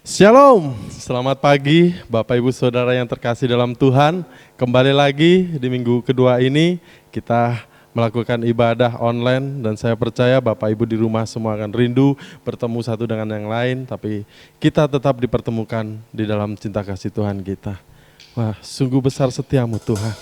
Shalom, selamat pagi Bapak Ibu Saudara yang terkasih dalam Tuhan. Kembali lagi di minggu kedua ini kita melakukan ibadah online dan saya percaya Bapak Ibu di rumah semua akan rindu bertemu satu dengan yang lain, tapi kita tetap dipertemukan di dalam cinta kasih Tuhan kita. Wah, sungguh besar setiamu Tuhan.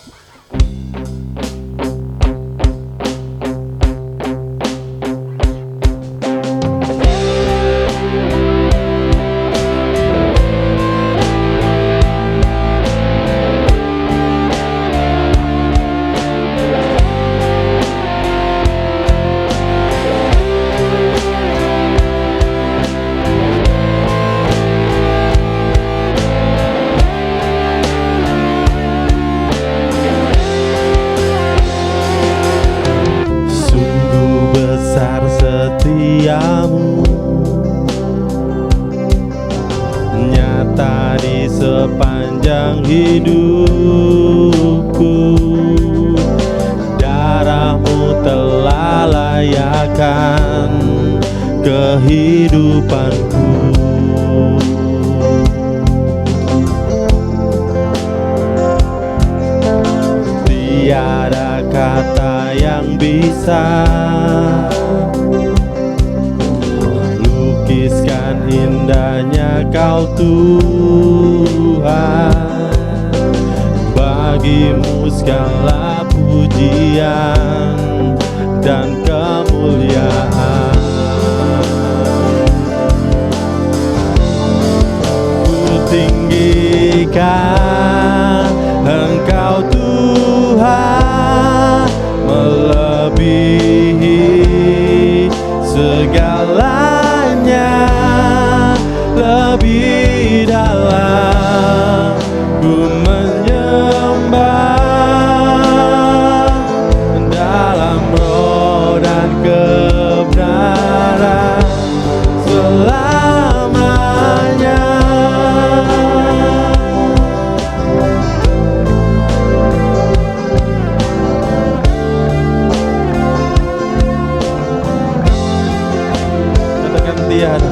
Nyata di sepanjang hidupku, darahmu telah layakkan kehidupanku. Tiada kata yang bisa lukiskan indahnya Kau Tuhan. Bagimu segala pujian dan kemuliaan. Ku tinggikan Engkau Tuhan, melebihi segalanya, lebih dalam ku menyembah dalam roh dan kebenaran selamanya. Katakan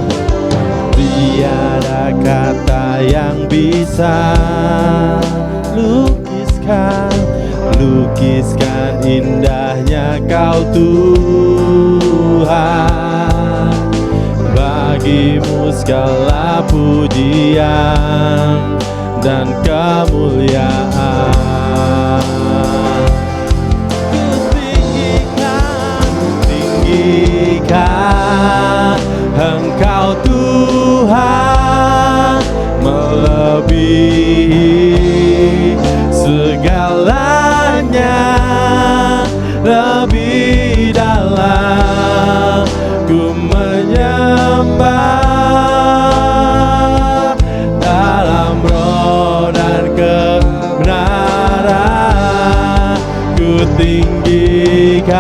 tiada kata yang bisa lukiskan indahnya Kau Tuhan. Bagimu segala pujian dan kemuliaan. Tinggikan Engkau Tuhan, melebihi segalanya, lebih dalam ku menyembah dalam roh dan kebenaran. Ku tinggikan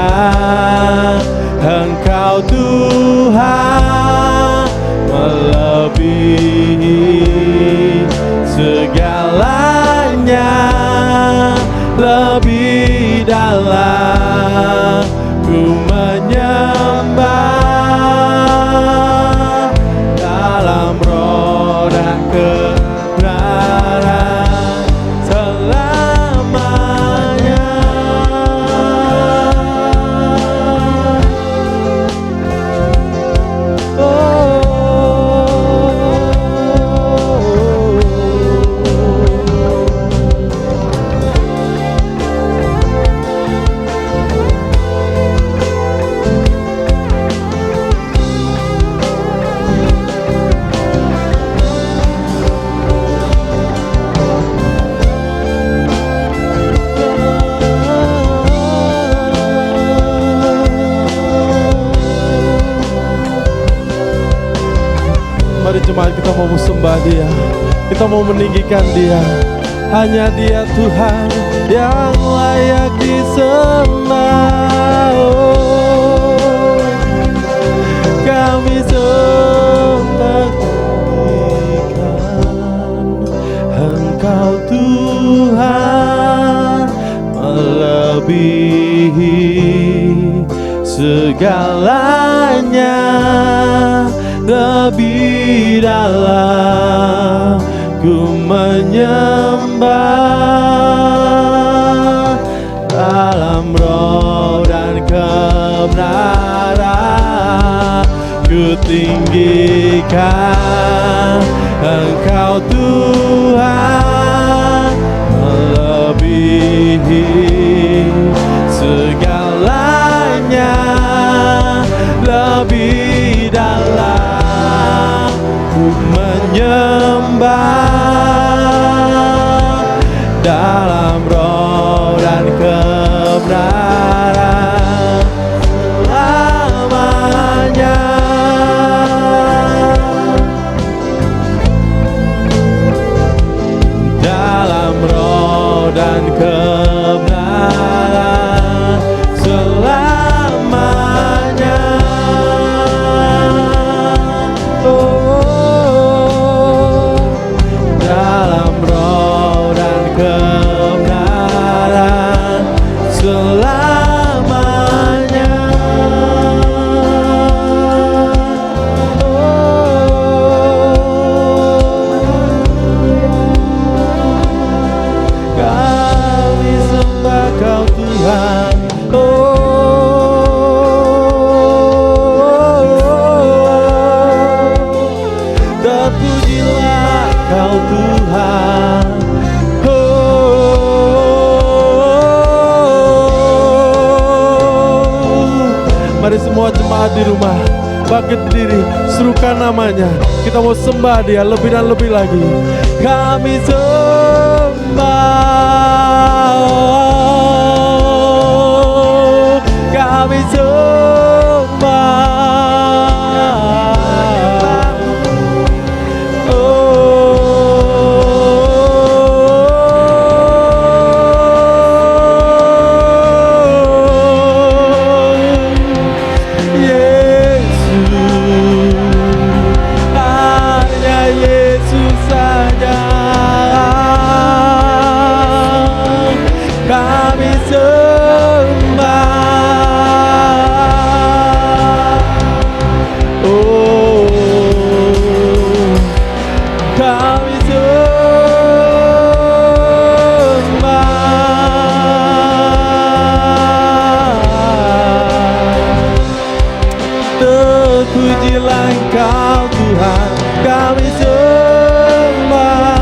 Engkau Tuhan, melebihi segalanya, lebih dalam ku menyembah dalam roh dan kebenaran selamanya. Mari jemaat, kita mau sembah Dia, kita mau meninggikan Dia. Hanya Dia Tuhan yang layak disembah. Oh, kami sembah Engkau Tuhan, melebihi segalanya, lebih dalam ku menyembah dalam roh dan kebenaran. Ku tinggikan Engkau Tuhan, melebihi segalanya, lebih dalam ku menyembah dalam roh dan kebenaran selamanya. Dalam roh dan kebenaran selamanya. Dalam roh dan kebenaran selamanya. Kami sembah Kau Tuhan. Terpujilah Kau Tuhan. Mari semua jemaat di rumah bangkit berdiri, serukan namanya. Kita mau sembah Dia lebih dan lebih lagi. Kami sembah, kami sembah. Terpujilah Engkau Tuhan, kami sembah,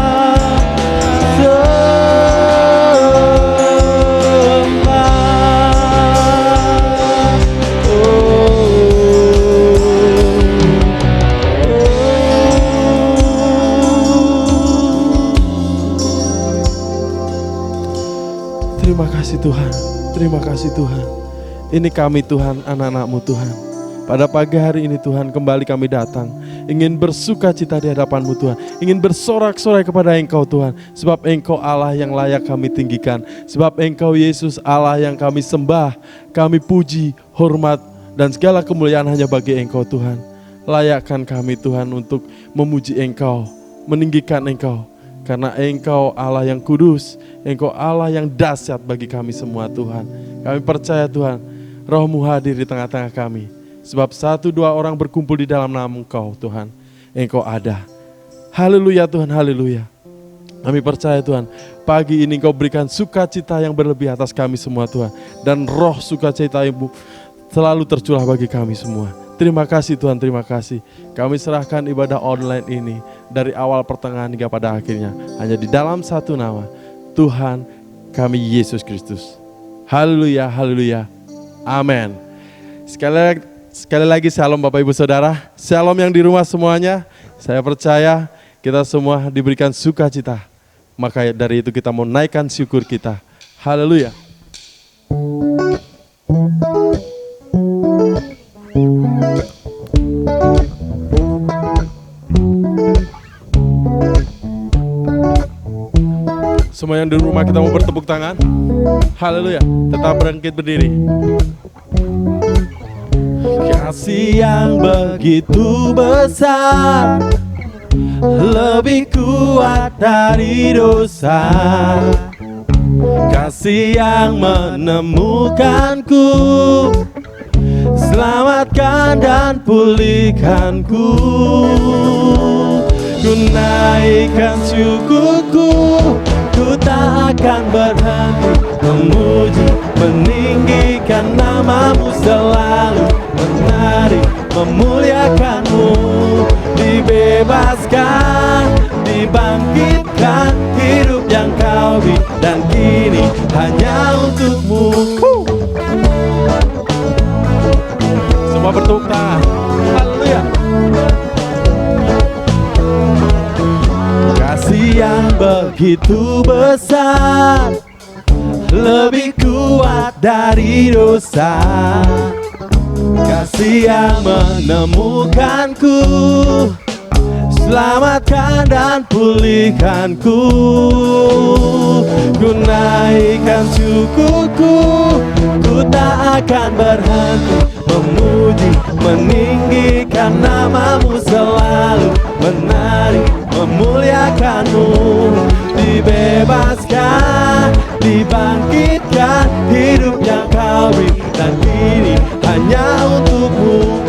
Terima kasih Tuhan, terima kasih Tuhan. Ini kami Tuhan, anak-anak-Mu Tuhan. Pada pagi hari ini Tuhan, kembali kami datang, ingin bersuka cita di hadapan-Mu Tuhan, ingin bersorak-sorai kepada Engkau Tuhan, sebab Engkau Allah yang layak kami tinggikan, sebab Engkau Yesus Allah yang kami sembah, kami puji, hormat, dan segala kemuliaan hanya bagi Engkau Tuhan. Layakkan kami Tuhan untuk memuji Engkau, meninggikan Engkau, karena Engkau Allah yang kudus, Engkau Allah yang dahsyat bagi kami semua Tuhan. Kami percaya Tuhan, Roh-Mu hadir di tengah-tengah kami. Sebab 1-2 orang berkumpul di dalam nama Engkau Tuhan, Engkau ada. Haleluya Tuhan, haleluya. Kami percaya Tuhan, pagi ini Engkau berikan sukacita yang berlebih atas kami semua Tuhan. Dan roh sukacita Ibu selalu tercurah bagi kami semua. Terima kasih Tuhan, terima kasih. Kami serahkan ibadah online ini dari awal pertengahan hingga pada akhirnya hanya di dalam satu nama, Tuhan kami Yesus Kristus. Haleluya, haleluya. Amin. Sekali lagi shalom Bapak Ibu Saudara, shalom yang di rumah semuanya. Saya percaya kita semua diberikan sukacita. Maka dari itu kita mau naikkan syukur kita. Haleluya. Semua yang di rumah kita mau bertepuk tangan. Haleluya. Tetap bangkit berdiri. Kasih yang begitu besar, lebih kuat dari dosa. Kasih yang menemukanku selamatkan dan pulihkanku. Ku naikkan syukurku, ku tak akan berhenti memuji, meninggikan namamu selalu, menari, memuliakanmu. Dibebaskan, dibangkitkan, hidup yang kau beri dan kini hanya untukmu. Semua bertepuk tangan. Haleluya. Kasih yang begitu besar, lebih kuat dari dosa. Kasih yang menemukanku, selamatkan dan pulihkanku. Ku naikkan syukurku, ku tak akan berhenti memuji, meninggikan namamu selalu, menari, memuliakanmu. Dibebaskan, dibangkitkan, hidup yang kau beri dan kini hanya untukmu.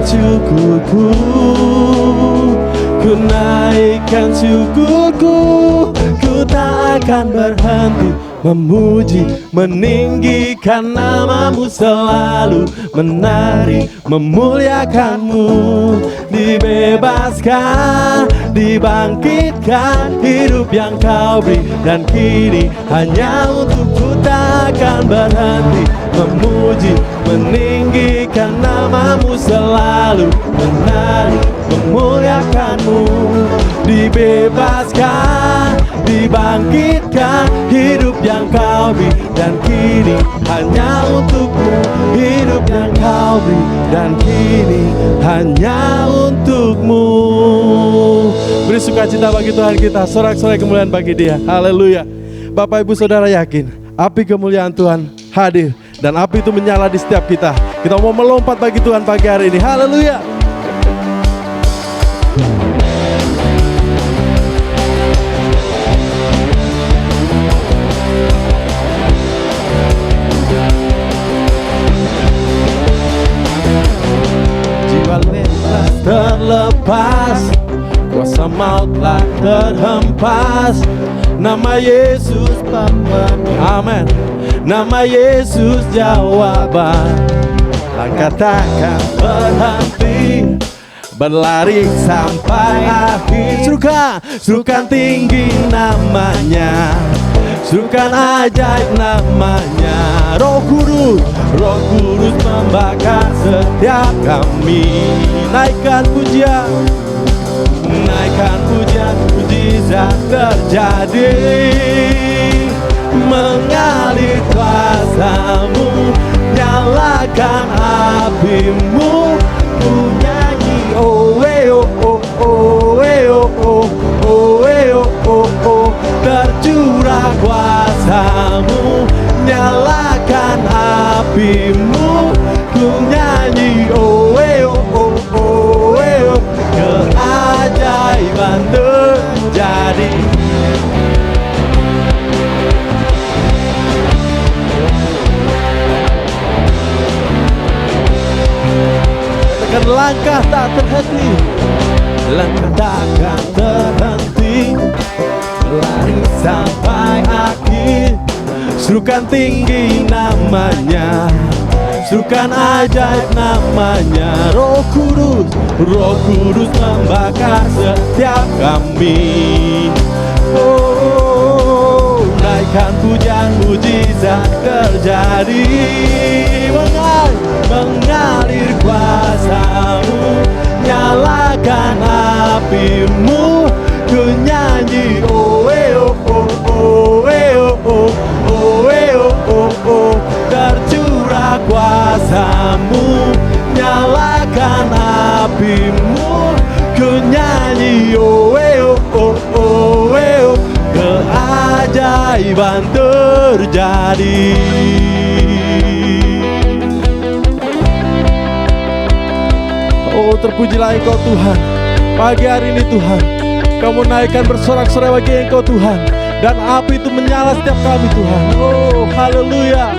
Syukurku, ku naikkan syukurku, ku tak akan berhenti memuji, meninggikan namamu selalu, menari, memuliakanmu. Dibebaskan, dibangkitkan, hidup yang kau beri dan kini hanya untukku. Tak akan berhenti memuji, meninggikan namamu selalu, menari, memuliakanmu. Dibebaskan, dibangkitkan, hidup yang kau beri dan kini hanya untukmu. Hidup yang kau beri dan kini hanya untukmu. Beri sukacita bagi Tuhan kita, sorak-sorai kemuliaan bagi Dia. Haleluya. Bapak Ibu Saudara yakin api kemuliaan Tuhan hadir dan api itu menyala di setiap kita. Kita mau melompat bagi Tuhan pagi hari ini. Haleluya. Jiwa lepas terlepas, kuasa maut telah terhempas. Nama Yesus pemenang. Amin. Nama Yesus jawaban. Langkah takkan berhenti, berlari sampai akhir. Serukan tinggi namanya, serukan ajaib namanya. Roh Kudus membakar setiap kami. Naikkan pujian, naikkan pujian, mujizat terjadi. Mengalir kuasamu, nyalakan apimu. Ku nyanyi oh oh oh oh oh oh oh oh. Tercurah kuasamu, nyalakan apimu. Ku nyanyi oh oh oh oh. Keajaiban terjadi. Katakan langkah tak terhenti, langkah takkan terhenti, lari sampai akhir. Serukan tinggi namanya, serukan ajaib namanya. Roh Kudus membakar setiap kami. Oh, naikkan pujian, mujizat terjadi. Mengalir kuasamu, nyalakan apimu. Ku nyanyi oh oh oh oh oh oh oh. Tercurah kuasamu, nyalakan apimu. Ku nyanyi oh oh oh oh. Keajaiban keajaiban terjadi. Oh, terpujilah Engkau Tuhan. Pagi hari ini Tuhan, Kamu naikkan bersorak-sorai bagi Engkau Tuhan, dan api itu menyala setiap kami Tuhan. Oh, haleluya.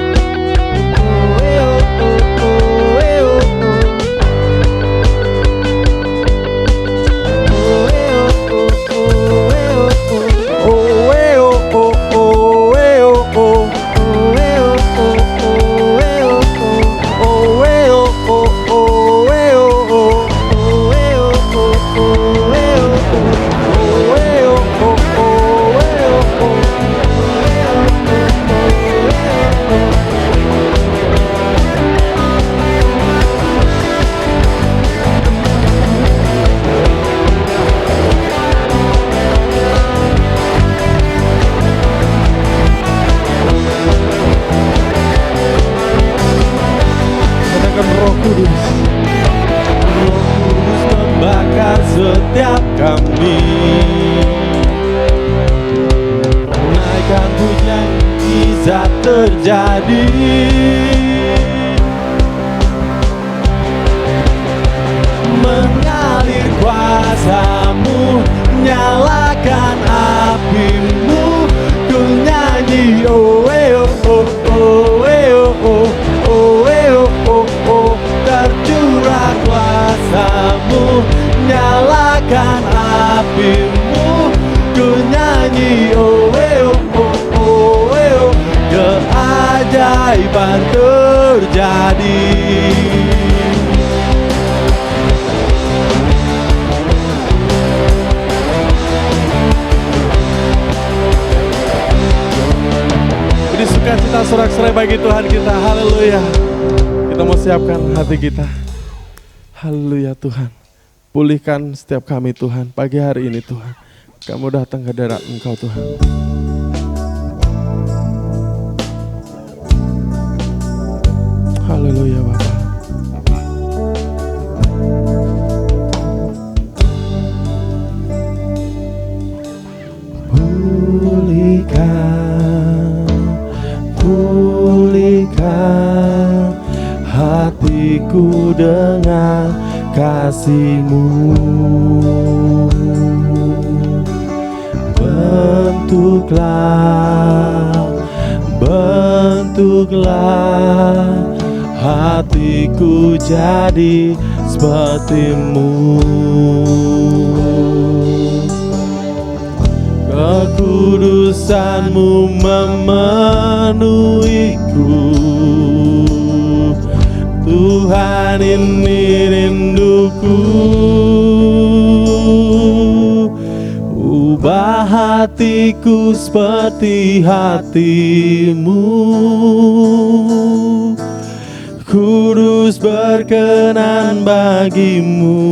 Roh Kudus membakar setiap kami, naikkan hujan, mujizat terjadi. Mengalir kuasa-Mu, nyalakan api-Mu, ku nyanyi oh oh oh oh oh oh oh oh, tercurah kuasa-Mu, nyalakan api-Mu, ku nyanyi oh oh oh oh, keajaiban terjadi. Beri sukacita sorak-sorai bagi Tuhan kita. Haleluya. Kita mau siapkan hati kita. Haleluya Tuhan. Pulihkan setiap kami Tuhan. Pagi hari ini Tuhan, Kamu datang ke hadirat Engkau Tuhan. Haleluya Bapa. Pulihkan hatiku dengan kasih-Mu. Bentuklah hatiku jadi seperti-Mu. Kekudusan-Mu memenuhiku. Tuhan, ini rinduku. Ubah hatiku seperti hati-Mu. Kudus berkenan bagi-Mu.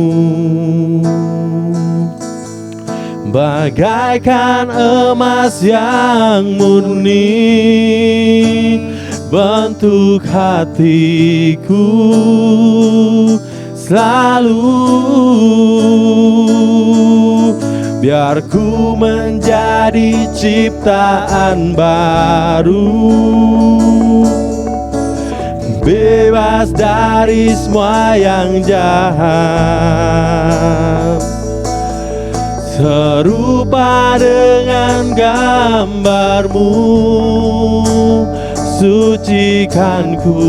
Bagaikan emas yang murni, bentuk hatiku selalu. Biar ku menjadi ciptaan baru, bebas dari semua yang jahat, serupa dengan gambar-Mu. Sucikanku,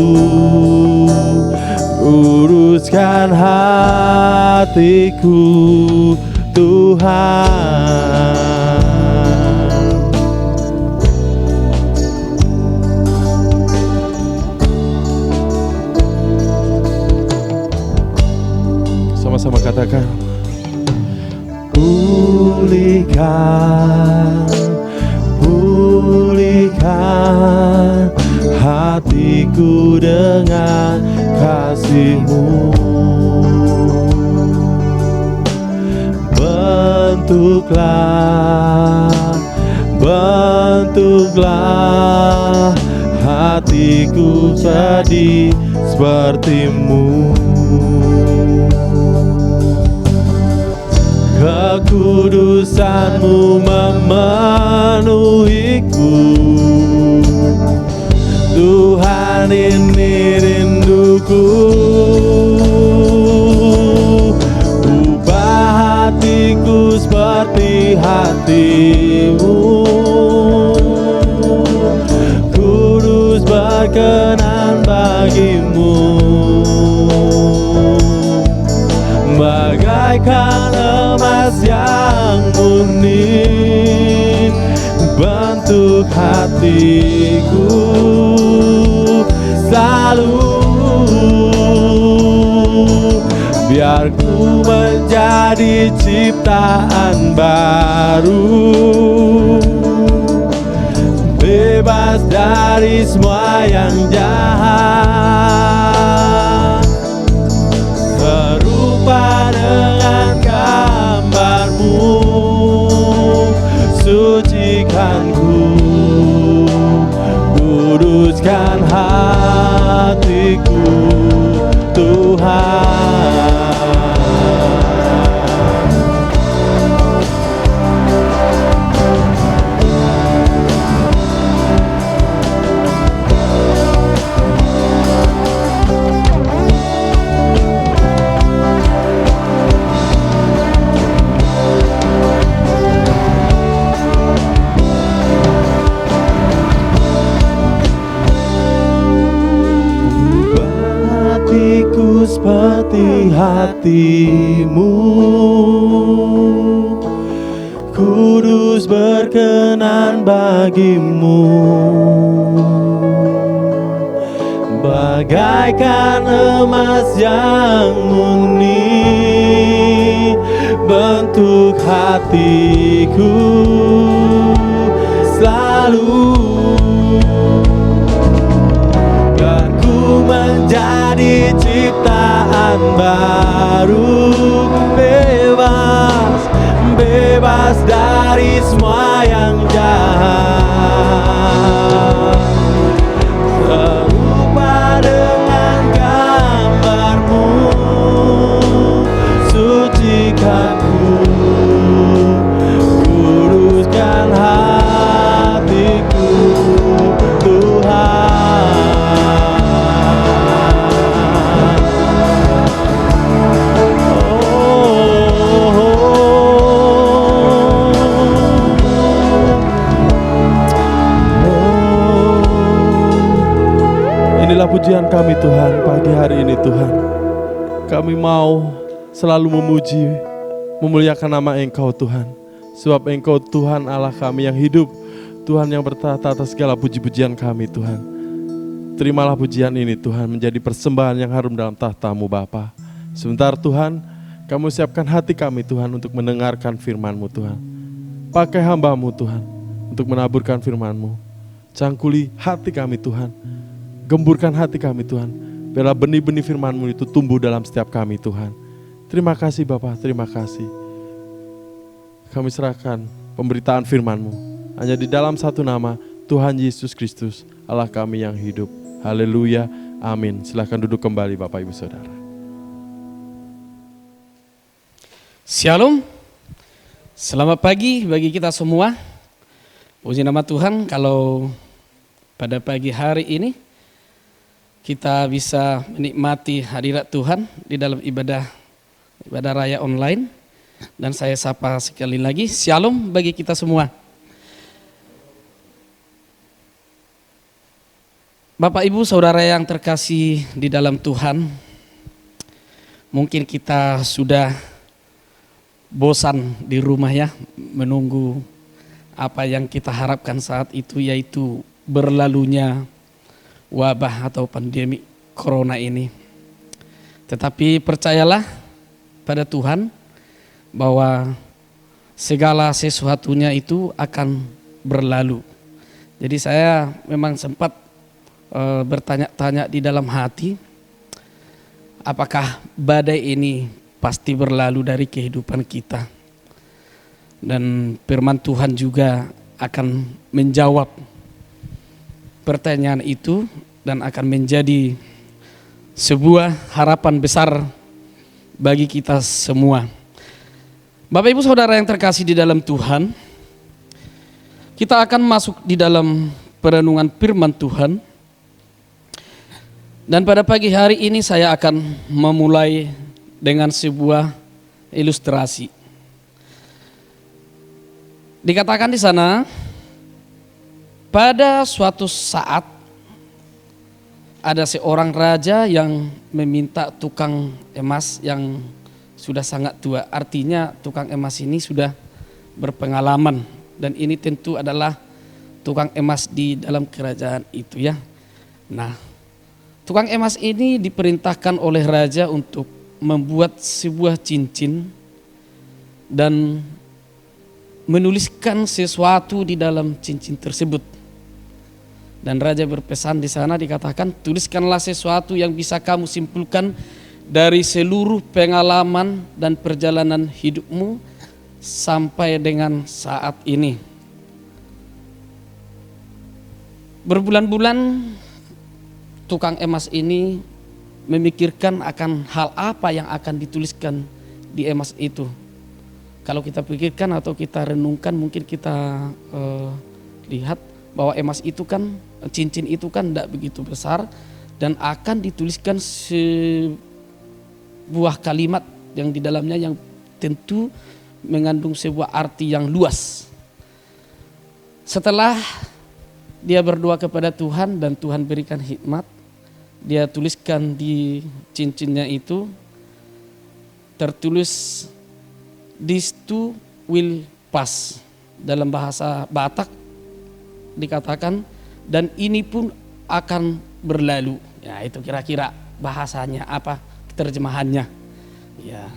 uruskan hatiku Tuhan. Sama-sama katakan. Pulihkan hatiku dengan kasih-Mu. Bentuklah hatiku jadi seperti-Mu. kekudusan-Mu memenuhiku. Tuhan, ini rinduku, ubah hatiku seperti hati-Mu, kudus berkenan bagi-Mu, bagaikan emas yang murni bentuk hatiku selalu. Biar ku menjadi ciptaan baru, bebas dari semua yang jahat, serupa dengan gambar-Mu, sucikan ku, kuduskan hatiku, Tuhan. Seperti hati-Mu, kudus berkenan bagi-Mu, bagaikan emas yang murni bentuk hatiku selalu. Biar ku menjadi ciptaan baru, bebas, bebas dari semua yang jahat, serupa dengan gambar-Mu, sucikan ku, kuduskan hatiku, Tuhan. Inilah pujian kami Tuhan pagi hari ini Tuhan. Kami mau selalu memuji, memuliakan nama Engkau Tuhan. Sebab Engkau Tuhan Allah kami yang hidup, Tuhan yang bertahta atas segala puji-pujian kami Tuhan. Terimalah pujian ini Tuhan menjadi persembahan yang harum dalam tahta-Mu Bapa. Sebentar Tuhan, Kamu siapkan hati kami Tuhan untuk mendengarkan firman-Mu Tuhan. Pakai hamba-Mu Tuhan untuk menaburkan firman-Mu. Cangkuli hati kami Tuhan. Gemburkan hati kami Tuhan. Biarlah benih-benih firman-Mu itu tumbuh dalam setiap kami Tuhan. Terima kasih Bapa, terima kasih. Kami serahkan pemberitaan firman-Mu hanya di dalam satu nama, Tuhan Yesus Kristus, Allah kami yang hidup. Haleluya, amin. Silahkan duduk kembali Bapak Ibu Saudara. Shalom, selamat pagi bagi kita semua. Puji nama Tuhan kalau pada pagi hari ini kita bisa menikmati hadirat Tuhan di dalam ibadah raya online. Dan saya sapa sekali lagi, shalom bagi kita semua. Bapak Ibu Saudara yang terkasih di dalam Tuhan, mungkin kita sudah bosan di rumah ya, menunggu apa yang kita harapkan saat itu, yaitu berlalunya wabah atau pandemi corona ini. Tetapi percayalah pada Tuhan bahwa segala sesuatunya itu akan berlalu. Jadi saya memang sempat bertanya-tanya di dalam hati, apakah badai ini pasti berlalu dari kehidupan kita? Dan firman Tuhan juga akan menjawab pertanyaan itu dan akan menjadi sebuah harapan besar bagi kita semua. Bapak Ibu Saudara yang terkasih di dalam Tuhan, kita akan masuk di dalam perenungan firman Tuhan. Dan pada pagi hari ini saya akan memulai dengan sebuah ilustrasi. Dikatakan di sana, pada suatu saat ada seorang raja yang meminta tukang emas yang sudah sangat tua. Artinya tukang emas ini sudah berpengalaman, dan ini tentu adalah tukang emas di dalam kerajaan itu ya. Nah, tukang emas ini diperintahkan oleh raja untuk membuat sebuah cincin dan menuliskan sesuatu di dalam cincin tersebut. Dan raja berpesan di sana, dikatakan, tuliskanlah sesuatu yang bisa kamu simpulkan dari seluruh pengalaman dan perjalanan hidupmu sampai dengan saat ini. Berbulan-bulan tukang emas ini memikirkan akan hal apa yang akan dituliskan di emas itu. Kalau kita pikirkan atau kita renungkan, mungkin kita lihat bahwa emas itu kan, cincin itu kan tidak begitu besar, dan akan dituliskan sebuah kalimat yang di dalamnya yang tentu mengandung sebuah arti yang luas. Setelah dia berdoa kepada Tuhan dan Tuhan berikan hikmat, dia tuliskan di cincinnya itu tertulis, "This too will pass." Dalam bahasa Batak dikatakan, dan ini pun akan berlalu. Ya, itu kira-kira bahasanya, apa terjemahannya. Ya,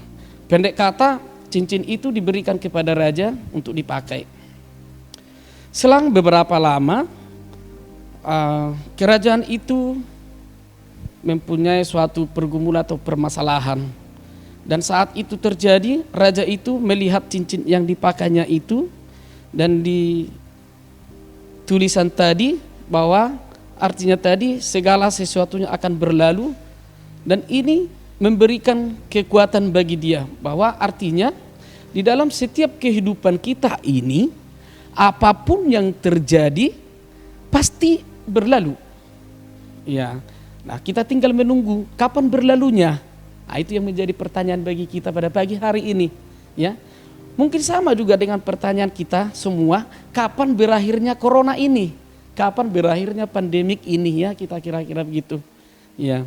pendek kata, cincin itu diberikan kepada raja untuk dipakai. Selang beberapa lama, kerajaan itu mempunyai suatu pergumulan atau permasalahan. Dan saat itu terjadi, raja itu melihat cincin yang dipakainya itu, dan di tulisan tadi bahwa artinya tadi segala sesuatunya akan berlalu, dan ini memberikan kekuatan bagi dia, bahwa artinya di dalam setiap kehidupan kita ini, apapun yang terjadi pasti berlalu. Ya, nah kita tinggal menunggu kapan berlalunya. Nah, itu yang menjadi pertanyaan bagi kita pada pagi hari ini. Ya, mungkin sama juga dengan pertanyaan kita semua, kapan berakhirnya corona ini? Kapan berakhirnya pandemik ini ya? Kita kira-kira begitu. Ya.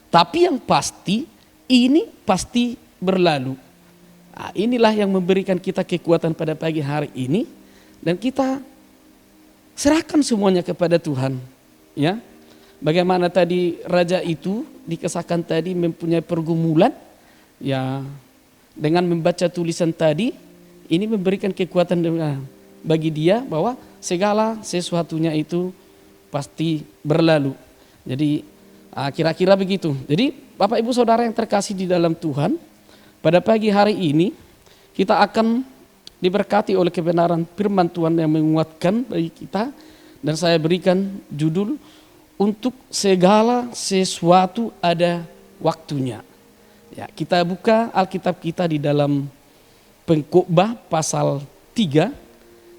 Tapi yang pasti, ini pasti berlalu. Nah, inilah yang memberikan kita kekuatan pada pagi hari ini, dan kita serahkan semuanya kepada Tuhan. Ya, bagaimana tadi raja itu dikisahkan tadi mempunyai pergumulan, ya, dengan membaca tulisan tadi, ini memberikan kekuatan bagi dia bahwa segala sesuatunya itu pasti berlalu. Jadi kira-kira begitu. Jadi Bapak Ibu Saudara yang terkasih di dalam Tuhan, pada pagi hari ini kita akan diberkati oleh kebenaran firman Tuhan yang menguatkan bagi kita, dan saya berikan judul, untuk segala sesuatu ada waktunya. Ya, kita buka Alkitab kita di dalam Pengkhotbah pasal 3,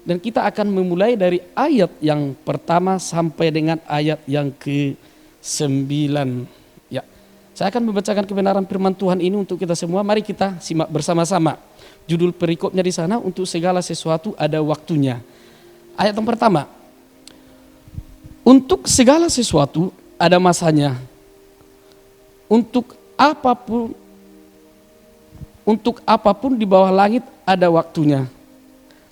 dan kita akan memulai dari ayat yang pertama sampai dengan ayat yang ke-9. Ya, saya akan membacakan kebenaran firman Tuhan ini untuk kita semua. Mari kita simak bersama-sama. Judul perikopnya di sana, untuk segala sesuatu ada waktunya. Ayat yang pertama, untuk segala sesuatu ada masanya. Untuk apapun di bawah langit ada waktunya.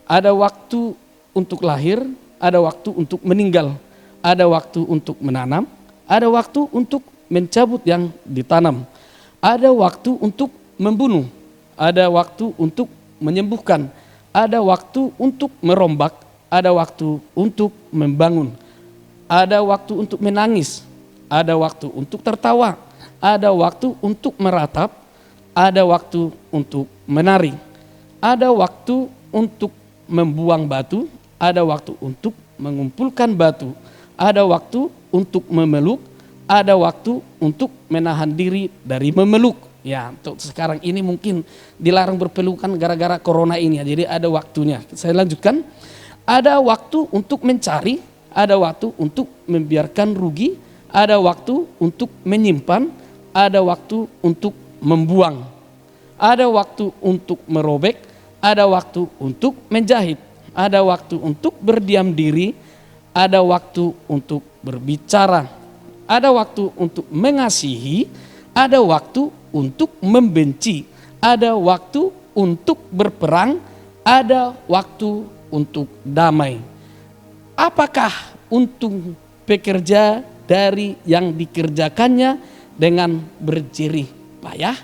Ada waktu untuk lahir, ada waktu untuk meninggal, ada waktu untuk menanam, ada waktu untuk mencabut yang ditanam, ada waktu untuk membunuh, ada waktu untuk menyembuhkan, ada waktu untuk merombak, ada waktu untuk membangun, ada waktu untuk menangis, ada waktu untuk tertawa, ada waktu untuk meratap, ada waktu untuk menari, ada waktu untuk membuang batu, ada waktu untuk mengumpulkan batu, ada waktu untuk memeluk, ada waktu untuk menahan diri dari memeluk. Ya, untuk sekarang ini mungkin dilarang berpelukan gara-gara corona ini ya. Jadi ada waktunya. Saya lanjutkan. Ada waktu untuk mencari, ada waktu untuk membiarkan rugi, ada waktu untuk menyimpan, ada waktu untuk membuang. Ada waktu untuk merobek, ada waktu untuk menjahit, ada waktu untuk berdiam diri, ada waktu untuk berbicara, ada waktu untuk mengasihi, ada waktu untuk membenci, ada waktu untuk berperang, ada waktu untuk damai. Apakah untung pekerja dari yang dikerjakannya dengan berjerih payah?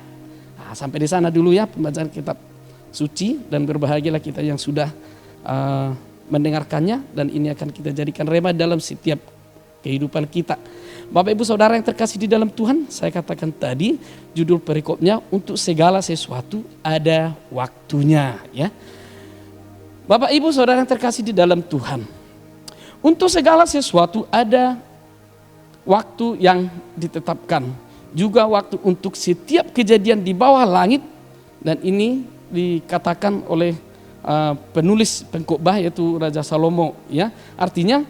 Nah, sampai di sana dulu ya pembacaan kitab suci, dan berbahagialah kita yang sudah mendengarkannya, dan ini akan kita jadikan rema dalam setiap kehidupan kita. Bapak Ibu Saudara yang terkasih di dalam Tuhan, saya katakan tadi judul perikopnya untuk segala sesuatu ada waktunya ya. Bapak Ibu Saudara yang terkasih di dalam Tuhan, untuk segala sesuatu ada waktu yang ditetapkan, juga waktu untuk setiap kejadian di bawah langit, dan ini dikatakan oleh penulis pengkhotbah yaitu Raja Salomo ya. Artinya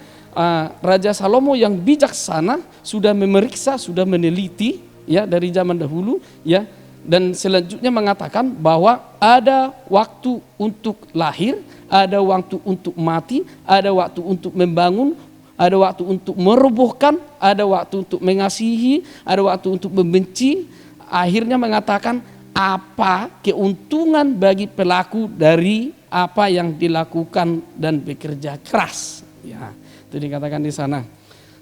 Raja Salomo yang bijaksana sudah memeriksa, sudah meneliti ya dari zaman dahulu ya, dan selanjutnya mengatakan bahwa ada waktu untuk lahir, ada waktu untuk mati, ada waktu untuk membangun, ada waktu untuk merobohkan, ada waktu untuk mengasihi, ada waktu untuk membenci. Akhirnya mengatakan apa keuntungan bagi pelaku dari apa yang dilakukan dan bekerja keras ya. Itu dikatakan di sana.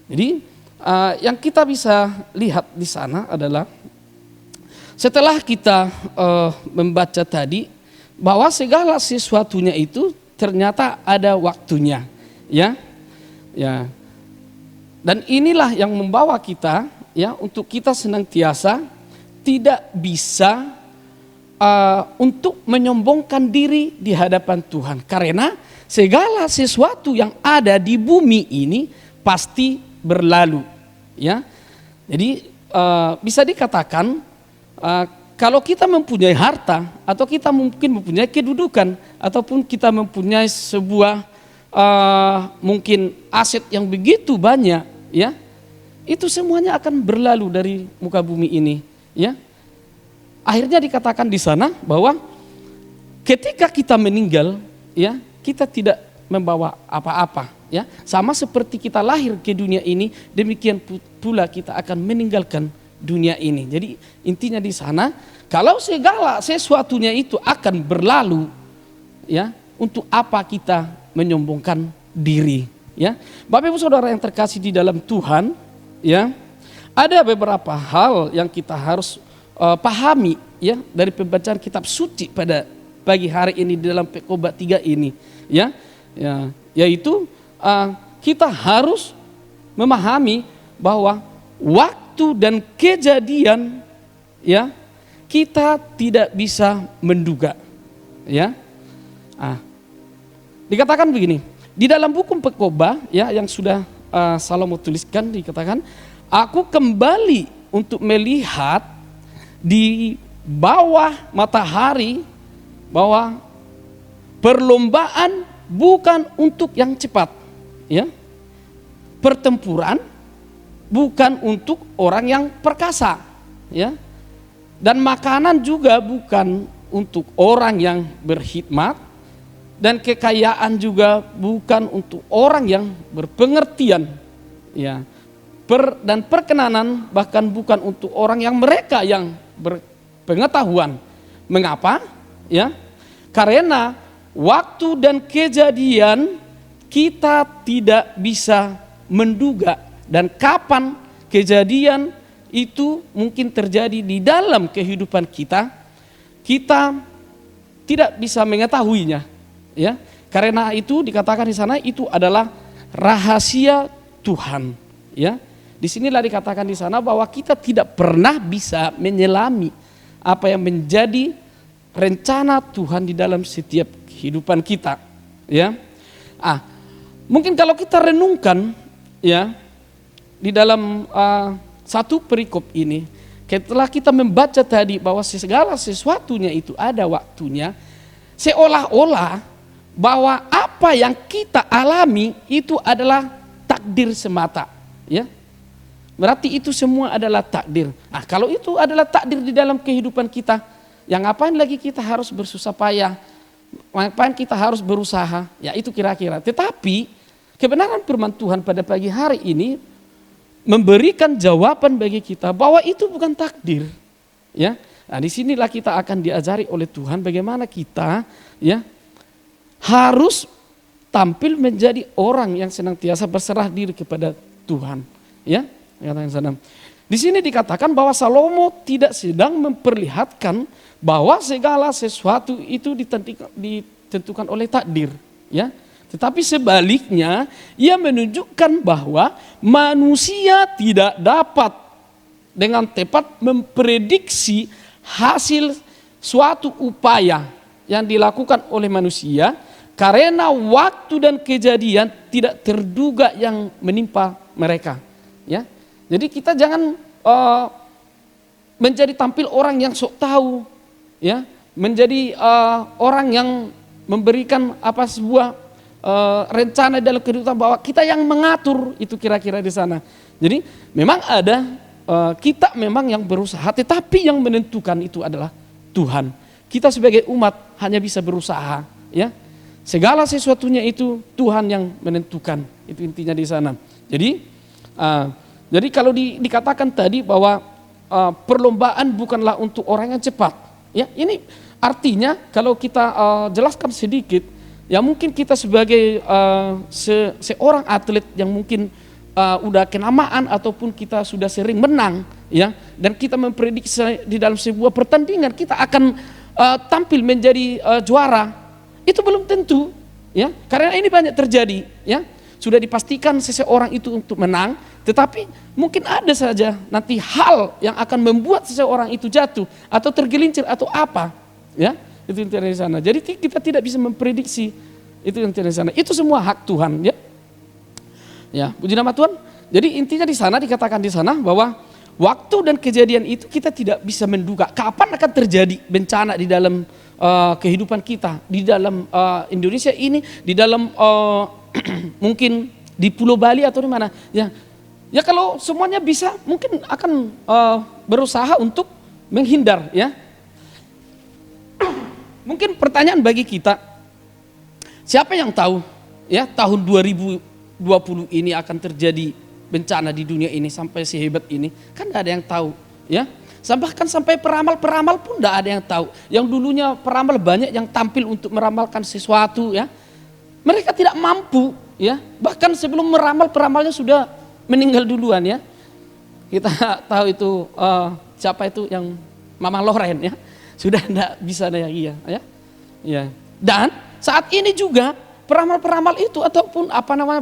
Jadi yang kita bisa lihat di sana adalah setelah kita membaca tadi bahwa segala sesuatunya itu ternyata ada waktunya, ya. Ya. Dan inilah yang membawa kita ya untuk kita senantiasa tidak bisa untuk menyombongkan diri di hadapan Tuhan, karena segala sesuatu yang ada di bumi ini pasti berlalu ya. Jadi bisa dikatakan kalau kita mempunyai harta, atau kita mungkin mempunyai kedudukan, ataupun kita mempunyai sebuah mungkin aset yang begitu banyak ya, itu semuanya akan berlalu dari muka bumi ini ya. Akhirnya dikatakan di sana bahwa ketika kita meninggal ya, kita tidak membawa apa-apa ya. Sama seperti kita lahir ke dunia ini, demikian pula kita akan meninggalkan dunia ini. Jadi intinya di sana, kalau segala sesuatunya itu akan berlalu ya, untuk apa kita menyombongkan diri ya. Bapak Ibu Saudara yang terkasih di dalam Tuhan ya, ada beberapa hal yang kita harus pahami ya dari pembacaan kitab suci pada pagi hari ini di dalam Pengkhotbah 3 ini ya, yaitu kita harus memahami bahwa waktu dan kejadian ya kita tidak bisa menduga ya. Dikatakan begini di dalam buku Pengkhotbah ya yang sudah Salomo tuliskan, dikatakan aku kembali untuk melihat di bawah matahari bahwa perlombaan bukan untuk yang cepat ya, pertempuran bukan untuk orang yang perkasa ya, dan makanan juga bukan untuk orang yang berkhidmat, dan kekayaan juga bukan untuk orang yang berpengertian ya, dan perkenanan bahkan bukan untuk orang yang mereka yang berpengetahuan. Mengapa? Ya, karena waktu dan kejadian kita tidak bisa menduga, dan kapan kejadian itu mungkin terjadi di dalam kehidupan kita, kita tidak bisa mengetahuinya. Ya, karena itu dikatakan di sana itu adalah rahasia Tuhan. Ya, disinilah dikatakan di sana bahwa kita tidak pernah bisa menyelami apa yang menjadi rencana Tuhan di dalam setiap kehidupan kita. Ya, mungkin kalau kita renungkan ya di dalam satu perikop ini, setelah kita membaca tadi bahwa segala sesuatunya itu ada waktunya, seolah-olah bahwa apa yang kita alami itu adalah takdir semata, ya. Berarti itu semua adalah takdir. Nah, kalau itu adalah takdir di dalam kehidupan kita, yang ngapain lagi kita harus bersusah payah? Ngapain kita harus berusaha? Ya itu kira-kira. Tetapi kebenaran firman Tuhan pada pagi hari ini memberikan jawaban bagi kita bahwa itu bukan takdir. Ya. Nah, disinilah kita akan diajari oleh Tuhan bagaimana kita, ya, harus tampil menjadi orang yang senantiasa berserah diri kepada Tuhan. Ya. Di sini dikatakan bahwa Salomo tidak sedang memperlihatkan bahwa segala sesuatu itu ditentukan oleh takdir, ya. Tetapi sebaliknya ia menunjukkan bahwa manusia tidak dapat dengan tepat memprediksi hasil suatu upaya yang dilakukan oleh manusia karena waktu dan kejadian tidak terduga yang menimpa mereka, ya. Jadi kita jangan menjadi tampil orang yang sok tahu, ya, menjadi orang yang memberikan sebuah rencana dalam kehidupan bahwa kita yang mengatur itu kira-kira di sana. Jadi memang ada kita memang yang berusaha, tetapi yang menentukan itu adalah Tuhan. Kita sebagai umat hanya bisa berusaha, ya. Segala sesuatunya itu Tuhan yang menentukan. Itu intinya di sana. Jadi kalau dikatakan tadi bahwa perlombaan bukanlah untuk orang yang cepat, ya, ini artinya kalau kita jelaskan sedikit, ya mungkin kita sebagai seorang atlet yang mungkin udah kenamaan ataupun kita sudah sering menang, ya, dan kita memprediksi di dalam sebuah pertandingan kita akan tampil menjadi juara, itu belum tentu, ya, karena ini banyak terjadi, ya. Sudah dipastikan seseorang itu untuk menang, tetapi mungkin ada saja nanti hal yang akan membuat seseorang itu jatuh atau tergelincir atau apa, ya. Itu intinya di sana. Jadi kita tidak bisa memprediksi, itu intinya di sana. Itu semua hak Tuhan, ya. Ya, puji nama Tuhan. Jadi intinya di sana dikatakan di sana bahwa waktu dan kejadian itu kita tidak bisa menduga kapan akan terjadi bencana di dalam kehidupan kita, di dalam Indonesia ini, di dalam mungkin di Pulau Bali atau di mana, ya. Ya kalau semuanya bisa, mungkin akan berusaha untuk menghindar, ya. Mungkin pertanyaan bagi kita, siapa yang tahu, ya, tahun 2020 ini akan terjadi bencana di dunia ini sampai sehebat ini? Kan tidak ada yang tahu, ya. Bahkan sampai peramal-peramal pun tidak ada yang tahu. Yang dulunya peramal banyak yang tampil untuk meramalkan sesuatu, ya. Mereka tidak mampu, ya. Bahkan sebelum meramal, peramalnya sudah meninggal duluan, ya. Kita tahu itu siapa itu yang Mama Loren, ya. Sudah tidak bisa lagi, ya. Ya. Dan saat ini juga peramal-peramal itu ataupun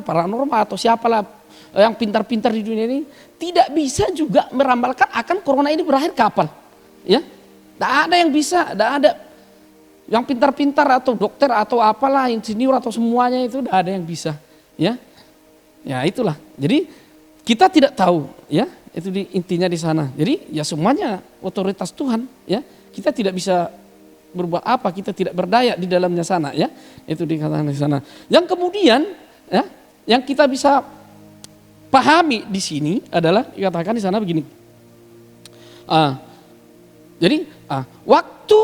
paranormal atau siapalah yang pintar-pintar di dunia ini tidak bisa juga meramalkan akan corona ini berakhir kapan, ya. Tidak ada yang bisa, tidak ada yang pintar-pintar atau dokter atau apalah insinyur atau semuanya itu tidak ada yang bisa, ya. Ya itulah. Jadi kita tidak tahu, ya. Itu intinya di sana. Jadi ya semuanya otoritas Tuhan, ya. Kita tidak bisa berbuat apa, kita tidak berdaya di dalamnya sana, ya. Itu dikatakan di sana. Yang kemudian, ya, yang kita bisa pahami di sini adalah dikatakan di sana begini. Jadi waktu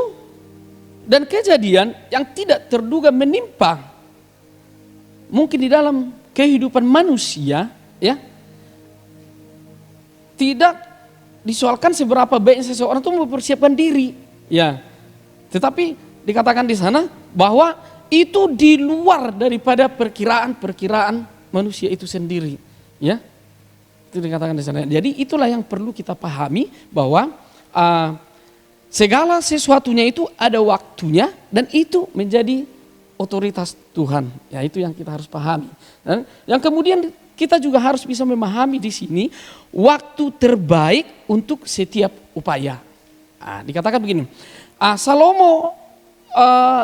dan kejadian yang tidak terduga menimpa mungkin di dalam kehidupan manusia, ya, tidak disoalkan seberapa baik seseorang itu mempersiapkan diri, ya. Tetapi dikatakan di sana bahwa itu di luar daripada perkiraan manusia itu sendiri, ya. Itu dikatakan di sana. Jadi itulah yang perlu kita pahami bahwa segala sesuatunya itu ada waktunya dan itu menjadi otoritas Tuhan. Ya itu yang kita harus pahami. Dan yang kemudian kita juga harus bisa memahami di sini waktu terbaik untuk setiap upaya. Dikatakan begini, Salomo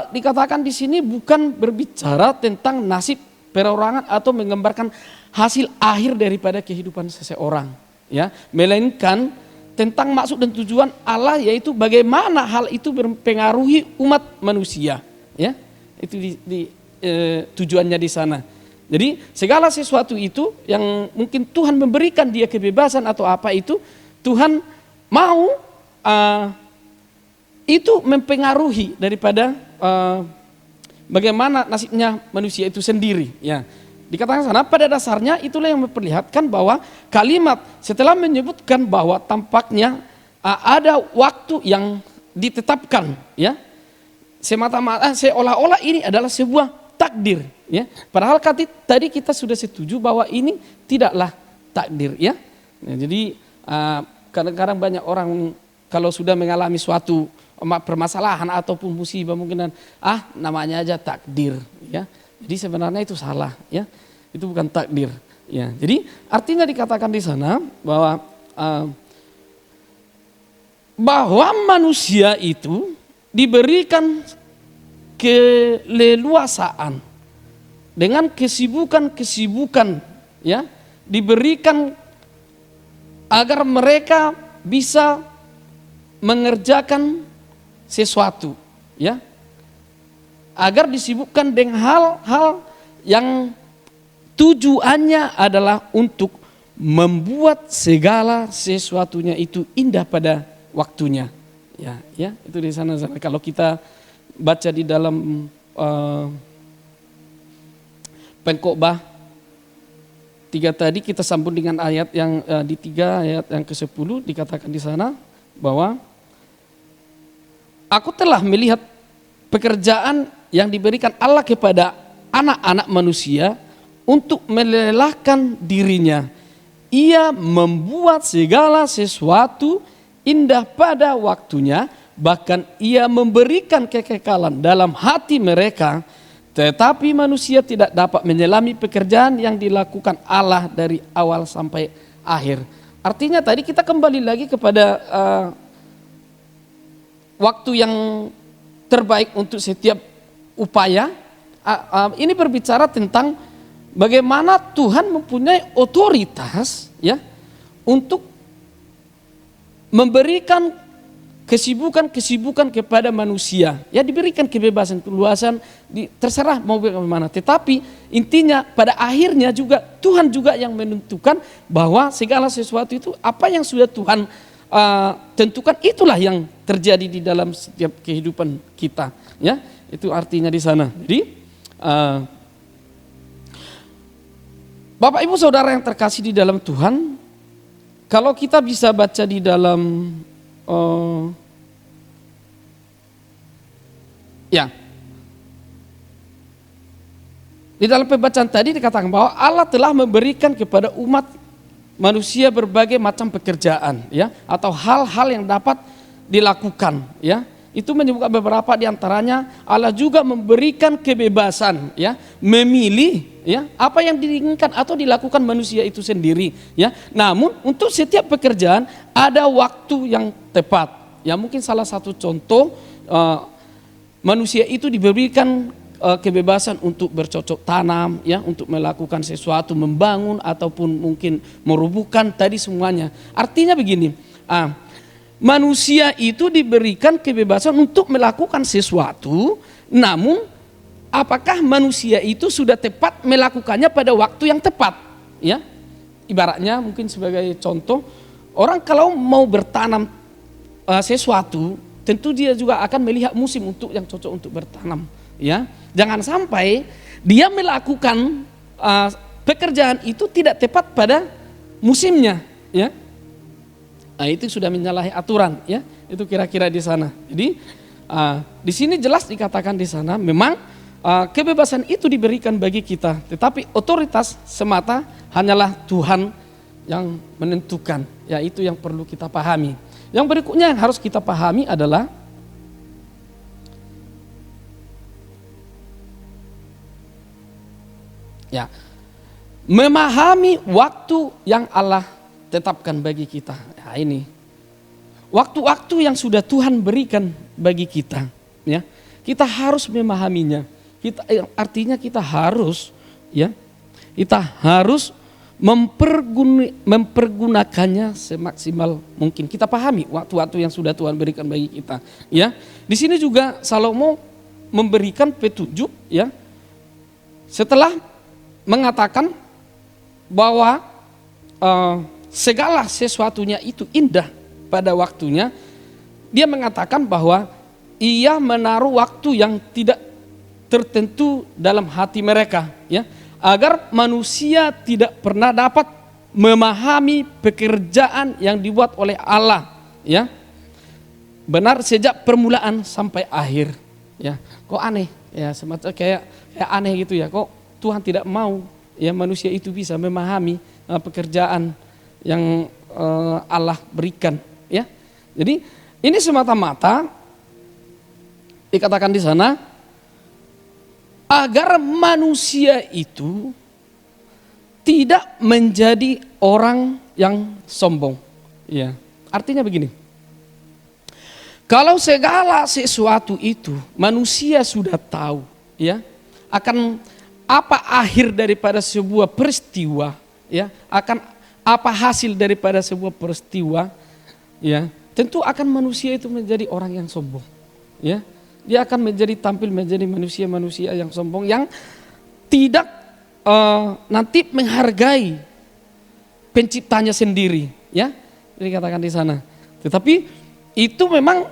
dikatakan di sini bukan berbicara tentang nasib perorangan atau menggambarkan hasil akhir daripada kehidupan seseorang, ya, melainkan tentang maksud dan tujuan Allah, yaitu bagaimana hal itu mempengaruhi umat manusia, ya. Itu tujuannya di sana. Jadi segala sesuatu itu yang mungkin Tuhan memberikan dia kebebasan atau apa itu, Tuhan mau itu mempengaruhi daripada bagaimana nasibnya manusia itu sendiri, ya. Dikatakan sana pada dasarnya itulah yang memperlihatkan bahwa kalimat setelah menyebutkan bahwa tampaknya ada waktu yang ditetapkan, ya. Semata-mata seolah-olah ini adalah sebuah takdir, ya. Padahal tadi kita sudah setuju bahwa ini tidaklah takdir, ya. Nah, jadi kadang-kadang banyak orang kalau sudah mengalami suatu permasalahan ataupun musibah mungkin namanya aja takdir, ya. Jadi sebenarnya itu salah, ya. Itu bukan takdir, ya. Jadi artinya dikatakan di sana bahwa manusia itu diberikan keleluasaan dengan kesibukan-kesibukan, ya, diberikan agar mereka bisa mengerjakan sesuatu, ya, agar disibukkan dengan hal-hal yang tujuannya adalah untuk membuat segala sesuatunya itu indah pada waktunya, ya, itu di sana. Kalau kita baca di dalam Pengkhotbah 3 tadi, kita sambung dengan ayat yang di 3 ayat yang ke-10, dikatakan di sana bahwa aku telah melihat pekerjaan yang diberikan Allah kepada anak-anak manusia untuk melelahkan dirinya. Ia membuat segala sesuatu indah pada waktunya, bahkan ia memberikan kekekalan dalam hati mereka, tetapi manusia tidak dapat menyelami pekerjaan yang dilakukan Allah dari awal sampai akhir. Artinya tadi kita kembali lagi kepada waktu yang terbaik untuk setiap upaya. Ini berbicara tentang bagaimana Tuhan mempunyai otoritas, ya, untuk memberikan kesibukan-kesibukan kepada manusia. Ya, diberikan kebebasan, keluasan, terserah mau bagaimana. Tetapi intinya pada akhirnya juga Tuhan juga yang menentukan bahwa segala sesuatu itu apa yang sudah Tuhan tentukan itulah yang terjadi di dalam setiap kehidupan kita, ya. Itu artinya di sana. Jadi Bapak Ibu Saudara yang terkasih di dalam Tuhan, kalau kita bisa baca di dalam di dalam pembacaan tadi dikatakan bahwa Allah telah memberikan kepada umat manusia berbagai macam pekerjaan, ya, atau hal-hal yang dapat dilakukan, ya. Itu menyebutkan beberapa di antaranya Allah juga memberikan kebebasan, ya, memilih, ya, apa yang diinginkan atau dilakukan manusia itu sendiri, ya. Namun untuk setiap pekerjaan ada waktu yang tepat. Ya, mungkin salah satu contoh manusia itu diberikan kebebasan untuk bercocok tanam, ya, untuk melakukan sesuatu, membangun ataupun mungkin merubuhkan tadi semuanya. Artinya begini, manusia itu diberikan kebebasan untuk melakukan sesuatu, namun apakah manusia itu sudah tepat melakukannya pada waktu yang tepat, ya? Ibaratnya mungkin sebagai contoh, orang kalau mau bertanam sesuatu, tentu dia juga akan melihat musim untuk yang cocok untuk bertanam, ya. Jangan sampai dia melakukan pekerjaan itu tidak tepat pada musimnya, ya. Nah, itu sudah menyalahi aturan, ya. Itu kira-kira di sana. Jadi di sini jelas dikatakan di sana memang kebebasan itu diberikan bagi kita, tetapi otoritas semata hanyalah Tuhan yang menentukan. Ya, itu yang perlu kita pahami. Yang berikutnya yang harus kita pahami adalah memahami waktu yang Allah tetapkan bagi kita. Nah, ini waktu-waktu yang sudah Tuhan berikan bagi kita, ya. Kita harus memahaminya. Artinya kita harus, ya, kita harus mempergunakannya semaksimal mungkin. Kita pahami waktu-waktu yang sudah Tuhan berikan bagi kita, ya. Di sini juga Salomo memberikan petunjuk, ya. Setelah mengatakan bahwa segala sesuatunya itu indah pada waktunya, dia mengatakan bahwa ia menaruh waktu yang tidak tertentu dalam hati mereka, ya, agar manusia tidak pernah dapat memahami pekerjaan yang dibuat oleh Allah, ya, benar sejak permulaan sampai akhir, ya. Kok aneh, ya, semacam kayak aneh gitu, ya, kok Tuhan tidak mau, ya, manusia itu bisa memahami pekerjaan yang Allah berikan, ya. Jadi ini semata-mata dikatakan di sana agar manusia itu tidak menjadi orang yang sombong. Ya, artinya begini. Kalau segala sesuatu itu manusia sudah tahu, ya, akan apa akhir daripada sebuah peristiwa, ya, akan apa hasil daripada sebuah peristiwa, ya, tentu akan manusia itu menjadi orang yang sombong, ya. Dia akan tampil menjadi manusia-manusia yang sombong, yang tidak nanti menghargai penciptanya sendiri, ya. Dikatakan di sana. Tetapi itu memang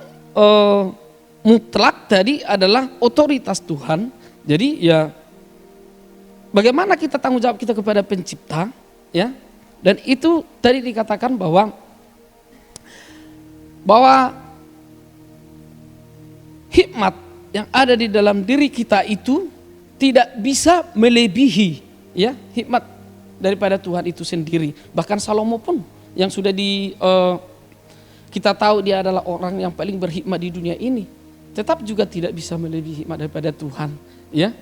mutlak tadi adalah otoritas Tuhan. Jadi ya bagaimana kita tanggung jawab kita kepada pencipta, ya. Dan itu tadi dikatakan bahwa hikmat yang ada di dalam diri kita itu tidak bisa melebihi, ya, hikmat daripada Tuhan itu sendiri. Bahkan Salomo pun yang sudah kita tahu dia adalah orang yang paling berhikmat di dunia ini, tetap juga tidak bisa melebihi hikmat daripada Tuhan, ya.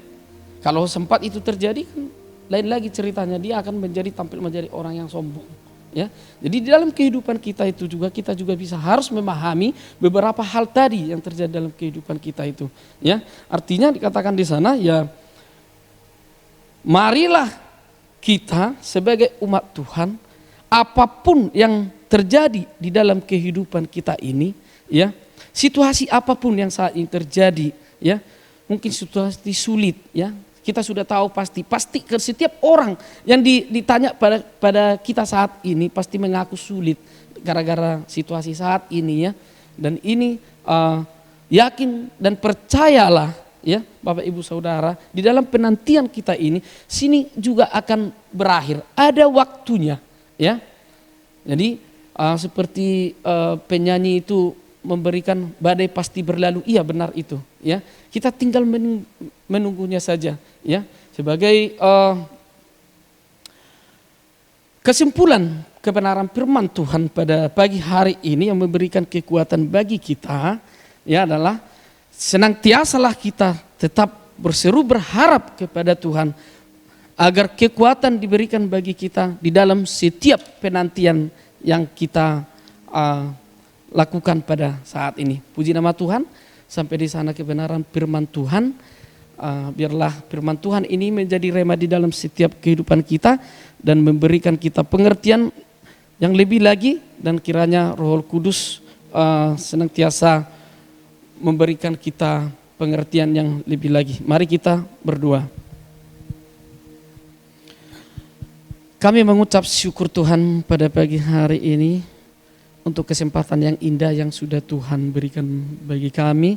Kalau sempat itu terjadi kan lain lagi ceritanya, dia akan tampil menjadi orang yang sombong, ya. Jadi di dalam kehidupan kita itu juga kita juga harus memahami beberapa hal tadi yang terjadi dalam kehidupan kita itu, ya. Artinya dikatakan di sana, ya, marilah kita sebagai umat Tuhan, apapun yang terjadi di dalam kehidupan kita ini, ya, situasi apapun yang saat ini terjadi, ya, mungkin situasi sulit, ya. Kita sudah tahu pasti ke setiap orang yang ditanya pada kita saat ini pasti mengaku sulit gara-gara situasi saat ini, ya. Dan ini yakin dan percayalah, ya, Bapak Ibu Saudara, di dalam penantian kita ini sini juga akan berakhir. Ada waktunya, ya. Jadi seperti penyanyi itu memberikan badai pasti berlalu, iya benar itu, ya. Kita tinggal menunggunya saja, ya. Sebagai kesimpulan kebenaran firman Tuhan pada pagi hari ini yang memberikan kekuatan bagi kita, ya, adalah senantiasalah kita tetap berseru berharap kepada Tuhan agar kekuatan diberikan bagi kita di dalam setiap penantian yang kita lakukan pada saat ini. Puji nama Tuhan. Sampai di sana kebenaran firman Tuhan. Biarlah firman Tuhan ini menjadi rema di dalam setiap kehidupan kita dan memberikan kita pengertian yang lebih lagi, dan kiranya Roh Kudus senantiasa memberikan kita pengertian yang lebih lagi. Mari kita berdoa. Kami mengucap syukur Tuhan pada pagi hari ini untuk kesempatan yang indah yang sudah Tuhan berikan bagi kami,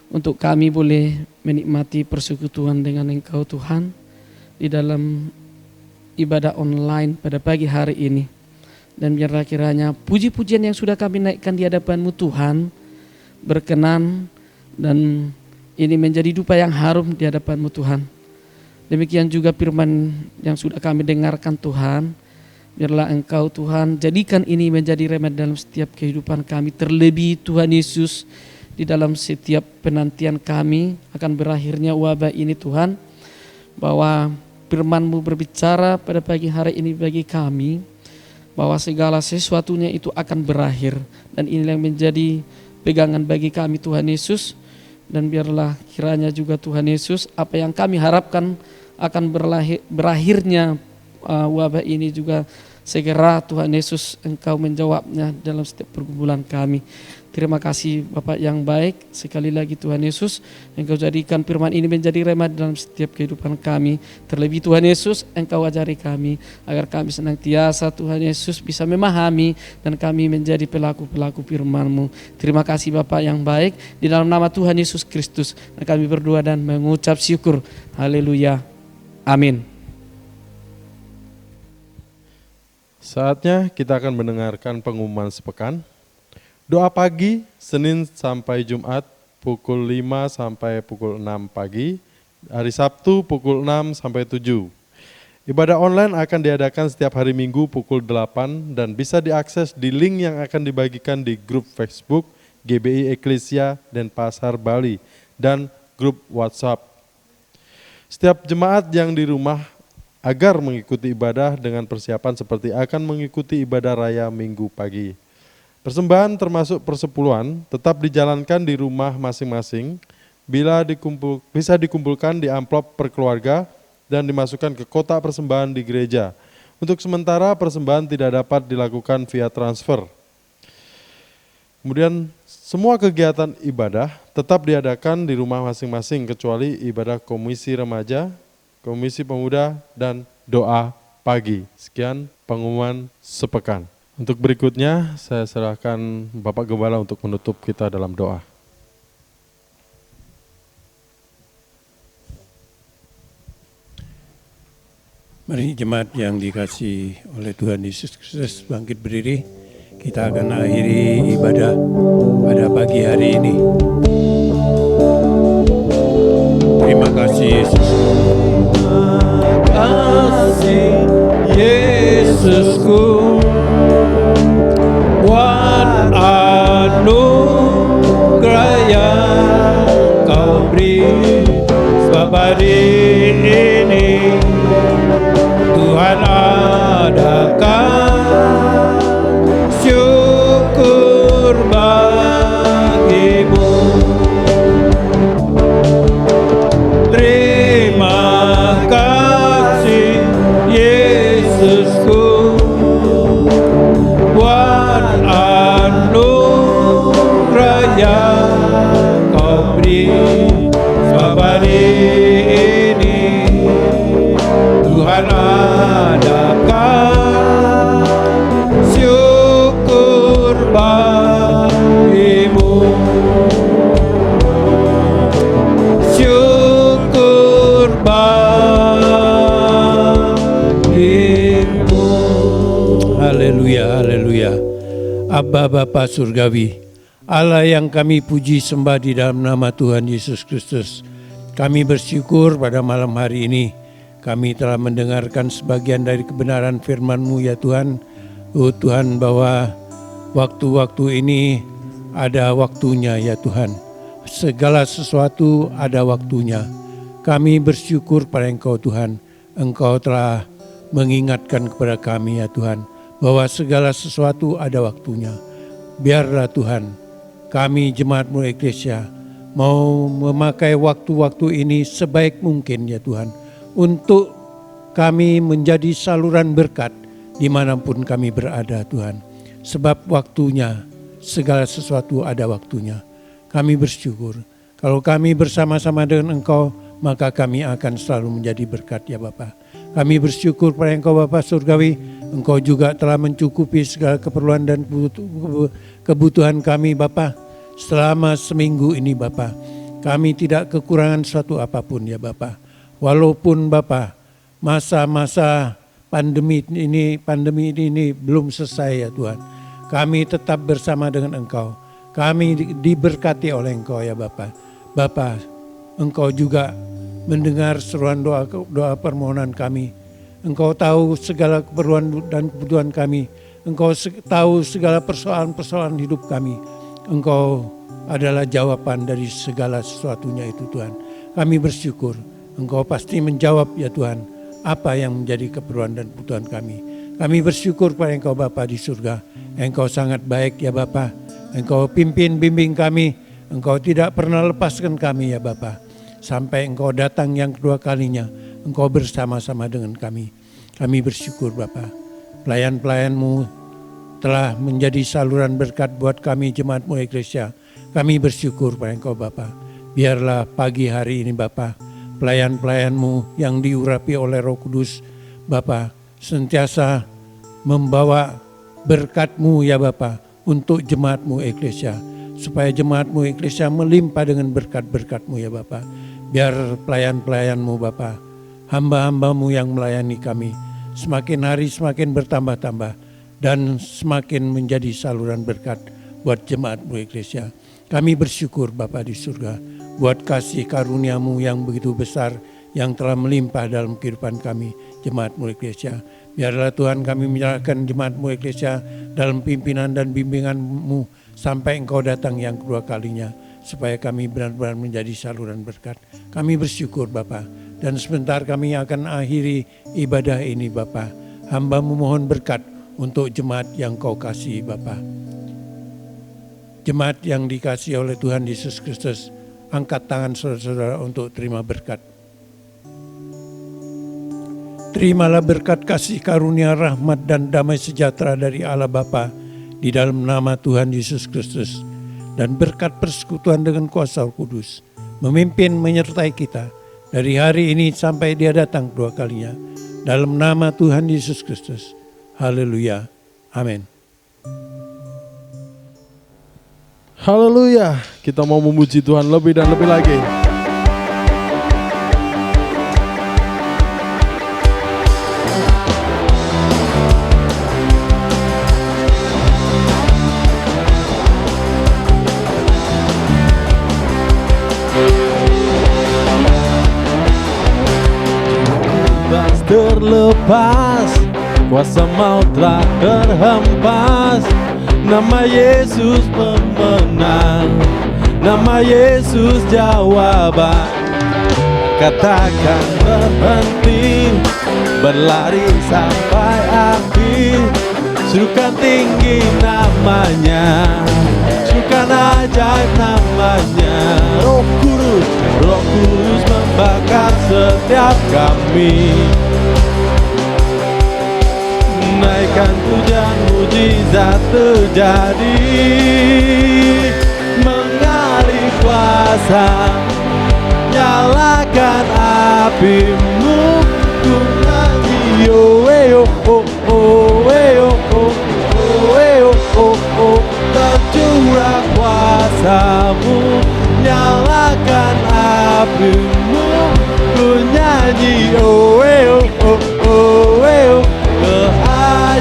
untuk kami boleh menikmati persekutuan dengan Engkau Tuhan di dalam ibadah online pada pagi hari ini. Dan biarlah kiranya puji-pujian yang sudah kami naikkan di hadapan-Mu Tuhan berkenan, dan ini menjadi dupa yang harum di hadapan-Mu Tuhan. Demikian juga firman yang sudah kami dengarkan Tuhan, biarlah Engkau Tuhan jadikan ini menjadi rema dalam setiap kehidupan kami. Terlebih Tuhan Yesus di dalam setiap penantian kami akan berakhirnya wabah ini Tuhan, bahwa firman-Mu berbicara pada pagi hari ini bagi kami bahwa segala sesuatunya itu akan berakhir, dan inilah yang menjadi pegangan bagi kami Tuhan Yesus. Dan biarlah kiranya juga Tuhan Yesus apa yang kami harapkan akan berakhirnya wabah ini juga segera Tuhan Yesus Engkau menjawabnya dalam setiap pergumulan kami. Terima kasih Bapak yang baik, sekali lagi Tuhan Yesus, Engkau jadikan firman ini menjadi rema dalam setiap kehidupan kami. Terlebih Tuhan Yesus, Engkau ajari kami, agar kami senantiasa Tuhan Yesus bisa memahami dan kami menjadi pelaku-pelaku firman-Mu. Terima kasih Bapak yang baik, di dalam nama Tuhan Yesus Kristus, kami berdoa dan mengucap syukur. Haleluya. Amin. Saatnya kita akan mendengarkan pengumuman sepekan. Doa pagi Senin sampai Jumat pukul 5 sampai pukul 6 pagi, hari Sabtu pukul 6 sampai 7. Ibadah online akan diadakan setiap hari Minggu pukul 8 dan bisa diakses di link yang akan dibagikan di grup Facebook GBI Eklesia Denpasar Bali dan grup WhatsApp. Setiap jemaat yang di rumah agar mengikuti ibadah dengan persiapan seperti akan mengikuti ibadah raya Minggu pagi. Persembahan termasuk persepuluhan tetap dijalankan di rumah masing-masing, bisa dikumpulkan di amplop per keluarga dan dimasukkan ke kotak persembahan di gereja. Untuk sementara persembahan tidak dapat dilakukan via transfer. Kemudian semua kegiatan ibadah tetap diadakan di rumah masing-masing kecuali ibadah komisi remaja, komisi pemuda, dan doa pagi. Sekian pengumuman sepekan. Untuk berikutnya saya serahkan Bapak Gembala untuk menutup kita dalam doa. Mari jemaat yang dikasihi oleh Tuhan Yesus Kristus bangkit berdiri. Kita akan akhiri ibadah pada pagi hari ini. Terima kasih Yesus. Terima kasih Yesusku. Buat anugerah yang Kau beri, sebab hari ini Tuhan adakan syukur bagimu. Terima kasih Yesusku. Buat anugerah yang Kau beri, sebab hari ini Tuhan adakan syukur bagimu. Syukur bagimu. Haleluya, haleluya. Abba Bapa Surgawi, Allah yang kami puji sembah di dalam nama Tuhan Yesus Kristus. Kami bersyukur pada malam hari ini kami telah mendengarkan sebagian dari kebenaran firman-Mu ya Tuhan. Oh Tuhan, bahwa waktu-waktu ini ada waktunya ya Tuhan. Segala sesuatu ada waktunya. Kami bersyukur pada Engkau Tuhan. Engkau telah mengingatkan kepada kami ya Tuhan, bahwa segala sesuatu ada waktunya. Biarlah Tuhan, kami jemaat-Mu Eklesia mau memakai waktu-waktu ini sebaik mungkin ya Tuhan, untuk kami menjadi saluran berkat dimanapun kami berada Tuhan. Sebab waktunya, segala sesuatu ada waktunya. Kami bersyukur, kalau kami bersama-sama dengan Engkau, maka kami akan selalu menjadi berkat ya Bapa. Kami bersyukur pada Engkau Bapa Surgawi, Engkau juga telah mencukupi segala keperluan dan kebutuhan kami Bapa. Selama seminggu ini Bapa, kami tidak kekurangan suatu apapun ya Bapa. Walaupun Bapa, masa-masa pandemi ini belum selesai ya Tuhan, kami tetap bersama dengan Engkau. Kami diberkati oleh Engkau ya Bapa. Bapa, Engkau juga mendengar seruan doa permohonan kami. Engkau tahu segala keperluan dan kebutuhan kami. Engkau tahu segala persoalan-persoalan hidup kami. Engkau adalah jawaban dari segala sesuatunya itu Tuhan. Kami bersyukur Engkau pasti menjawab ya Tuhan apa yang menjadi keperluan dan kebutuhan kami. Kami bersyukur pada Engkau Bapa di surga. Engkau sangat baik ya Bapa. Engkau pimpin bimbing kami. Engkau tidak pernah lepaskan kami ya Bapa. Sampai Engkau datang yang kedua kalinya, Engkau bersama-sama dengan kami. Kami bersyukur Bapa, pelayan-pelayan-Mu telah menjadi saluran berkat buat kami jemaat-Mu Eklesia. Kami bersyukur pada Engkau Bapa. Biarlah pagi hari ini Bapa, pelayan-pelayan-Mu yang diurapi oleh Roh Kudus Bapa sentiasa membawa berkat-Mu ya Bapa untuk jemaat-Mu Eklesia. Supaya jemaat-Mu Eklesia melimpah dengan berkat-berkat-Mu ya Bapa. Biar pelayan-pelayan-Mu Bapa, hamba-hamba-Mu yang melayani kami semakin hari semakin bertambah-tambah dan semakin menjadi saluran berkat buat jemaat-Mu Eklesia. Kami bersyukur Bapa di surga buat kasih karunia-Mu yang begitu besar yang telah melimpah dalam kehidupan kami jemaat-Mu Eklesia. Biarlah Tuhan kami menyerahkan jemaat-Mu Eklesia dalam pimpinan dan bimbingan-Mu sampai Engkau datang yang kedua kalinya, supaya kami benar-benar menjadi saluran berkat. Kami bersyukur Bapa. Dan sebentar kami akan akhiri ibadah ini Bapa. Hamba-Mu mohon berkat untuk jemaat yang Kau kasih Bapa. Jemaat yang dikasih oleh Tuhan Yesus Kristus, angkat tangan saudara-saudara untuk terima berkat. Terimalah berkat kasih karunia rahmat dan damai sejahtera dari Allah Bapa di dalam nama Tuhan Yesus Kristus. Dan berkat persekutuan dengan kuasa Roh Kudus memimpin menyertai kita dari hari ini sampai Dia datang kedua kalinya. Dalam nama Tuhan Yesus Kristus. Haleluya. Amin. Haleluya. Kita mau memuji Tuhan lebih dan lebih lagi. Terlepas, kuasa maut telah terhempas. Nama Yesus pemenang, nama Yesus jawaban. Katakan berhenti, berlari sampai akhir. Suruhkan tinggi namanya, suruhkan ajaib namanya. Roh Kudus membakar setiap kami. Naikkan pujian, mujizat terjadi. Mengalir kuasa, nyalakan api-Mu. Ku nyanyi oh oh oh oh oh oh. Tercurah kuasa-Mu, nyalakan api-Mu. Ku nyanyi oh oh oh.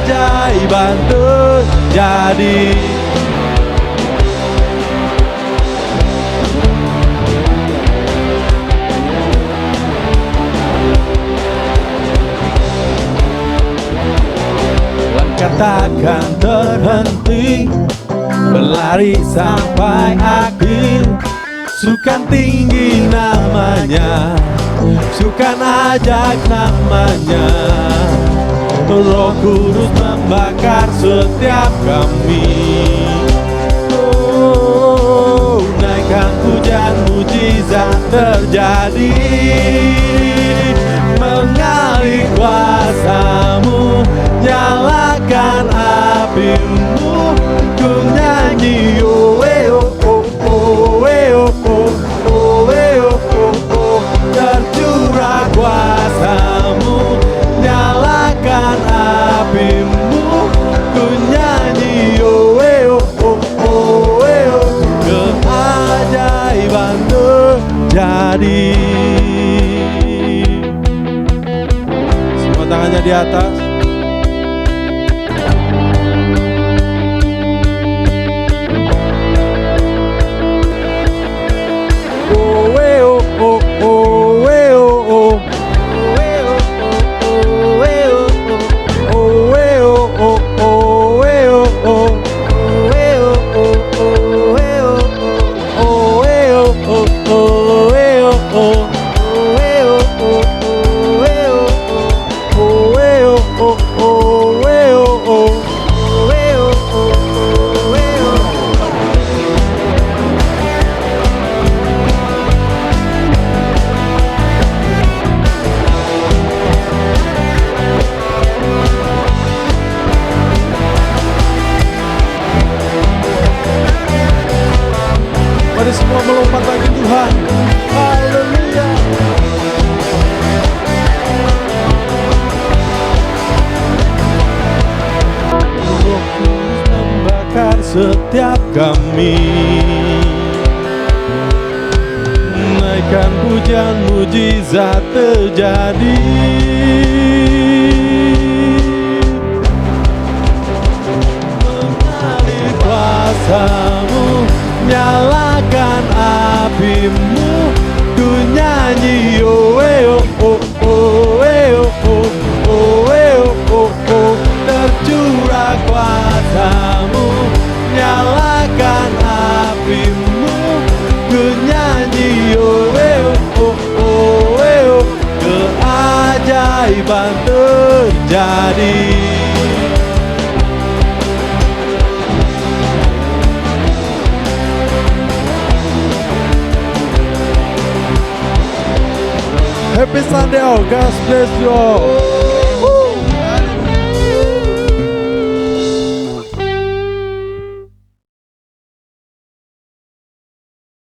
Keajaiban terjadi. Tuhan katakan terhenti, berlari sampai akhir. Sukan tinggi namanya, sukan ajaib namanya. Roh Kudus membakar setiap kami. Oh, naikkan pujian, mujizat terjadi. Mengalir kuasa-Mu, nyalakan api-Mu. Ku nyanyi oh oh oh oh. Tercurah kuasa-Mu, nyalakan api-Mu. Ku nyanyi oh oh. Keajaiban terjadi. Semua tangannya di atas. semua melompat bagi Tuhan. Haleluya. Roh Kudus membakar setiap kami, naikkan pujian mujizat terjadi. Mengalir kuasamu, nyalakan apimu, ku nyanyi oh oh oh oh oh oh oh oh, tercurah kuasamu, nyalakan apimu, ku nyanyi oh oh oh oh, keajaiban terjadi. Happy Sunday all, God bless you all.